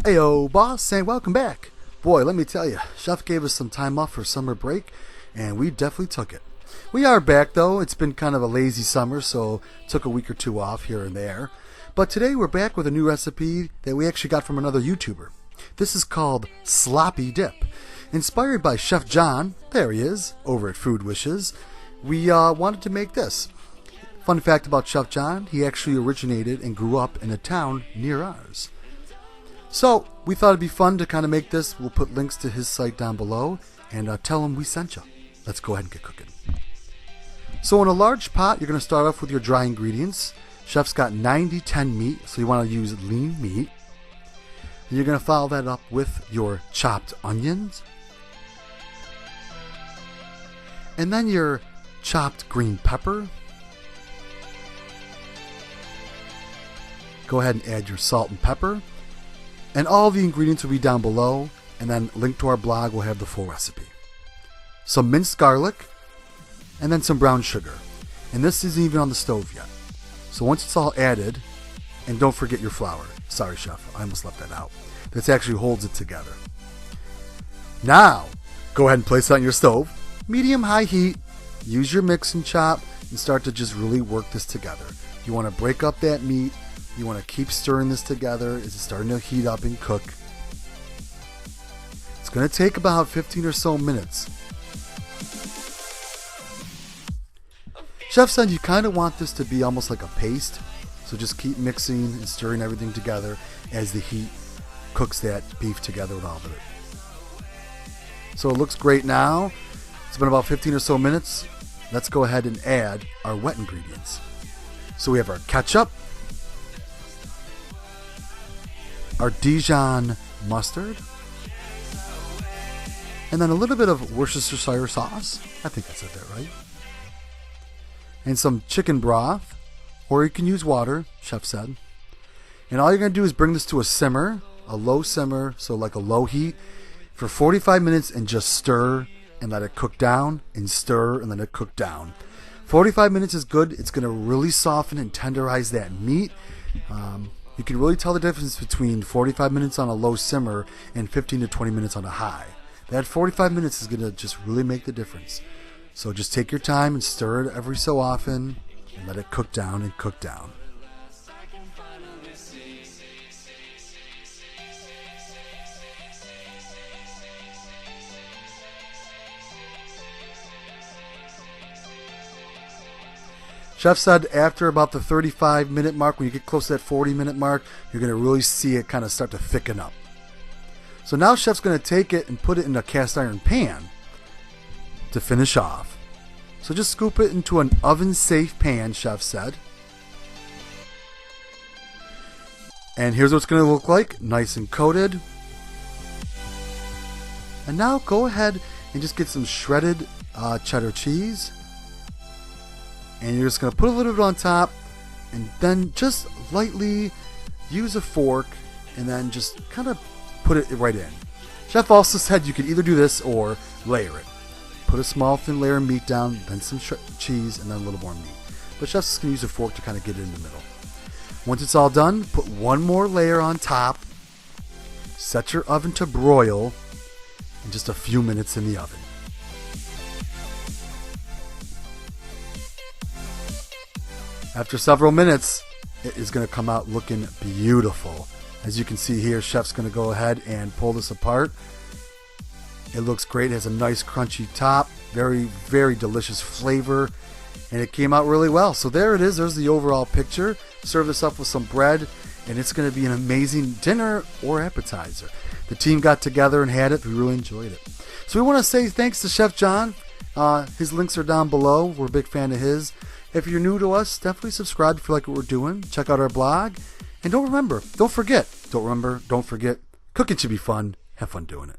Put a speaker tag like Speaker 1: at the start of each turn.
Speaker 1: Heyo, boss, and welcome back. Boy, let me tell you, Chef gave us some time off for summer break, and we definitely took it. We are back, though. It's been kind of a lazy summer, so took a week or two off here and there. But today we're back with a new recipe that we actually got from another YouTuber. This is called Sloppy Dip. Inspired by Chef John, there he is, over at Food Wishes, we wanted to make this. Fun fact about Chef John, he actually originated and grew up in a town near ours. So, we thought it'd be fun to kind of make this. We'll put links to his site down below and tell him we sent you. Let's go ahead and get cooking. So in a large pot, you're going to start off with your dry ingredients. Chef's got 90-10 meat, so you want to use lean meat. And you're going to follow that up with your chopped onions. And then your chopped green pepper. Go ahead and add your salt and pepper. And all the ingredients will be down below, and then link to our blog will have the full recipe. Some minced garlic, and then some brown sugar. And this isn't even on the stove yet. So once it's all added, and don't forget your flour. Sorry, Chef, I almost left that out. This actually holds it together. Now, go ahead and place it on your stove. Medium-high heat. Use your mix and chop, and start to just really work this together. You want to break up that meat. You want to keep stirring this together as it's starting to heat up and cook. It's going to take about 15 or so minutes. Chef said you kind of want this to be almost like a paste, so just keep mixing and stirring everything together as the heat cooks that beef together with all of it. So it looks great now. It's been about 15 or so minutes. Let's go ahead and add our wet ingredients. So we have our ketchup, our Dijon mustard, and then a little bit of Worcestershire sauce. I think I said that right. And some chicken broth, or you can use water, Chef said. And all you're going to do is bring this to a simmer, a low simmer, so like a low heat, for 45 minutes and just stir and let it cook down and stir and let it cook down. 45 minutes is good. It's going to really soften and tenderize that meat. You can really tell the difference between 45 minutes on a low simmer and 15 to 20 minutes on a high. That 45 minutes is going to just really make the difference. So just take your time and stir it every so often and let it cook down and cook down. Chef said after about the 35-minute mark, when you get close to that 40-minute mark, you're going to really see it kind of start to thicken up. So now Chef's going to take it and put it in a cast iron pan to finish off. So just scoop it into an oven-safe pan, Chef said. And here's what it's going to look like, nice and coated. And now go ahead and just get some shredded cheddar cheese. And you're just going to put a little bit on top and then just lightly use a fork and then just kind of put it right in. Chef also said you could either do this or layer it. Put a small thin layer of meat down, then some cheese, and then a little more meat. But Chef's just going to use a fork to kind of get it in the middle. Once it's all done, put one more layer on top. Set your oven to broil in just a few minutes in the oven. After several minutes, it is going to come out looking beautiful. As you can see here, Chef's going to go ahead and pull this apart. It looks great. It has a nice crunchy top. Very, very delicious flavor. And it came out really well. So there it is. There's the overall picture. Serve this up with some bread. And it's going to be an amazing dinner or appetizer. The team got together and had it. We really enjoyed it. So we want to say thanks to Chef John. His links are down below. We're a big fan of his. If you're new to us, definitely subscribe if you like what we're doing. Check out our blog. And don't forget, cooking should be fun. Have fun doing it.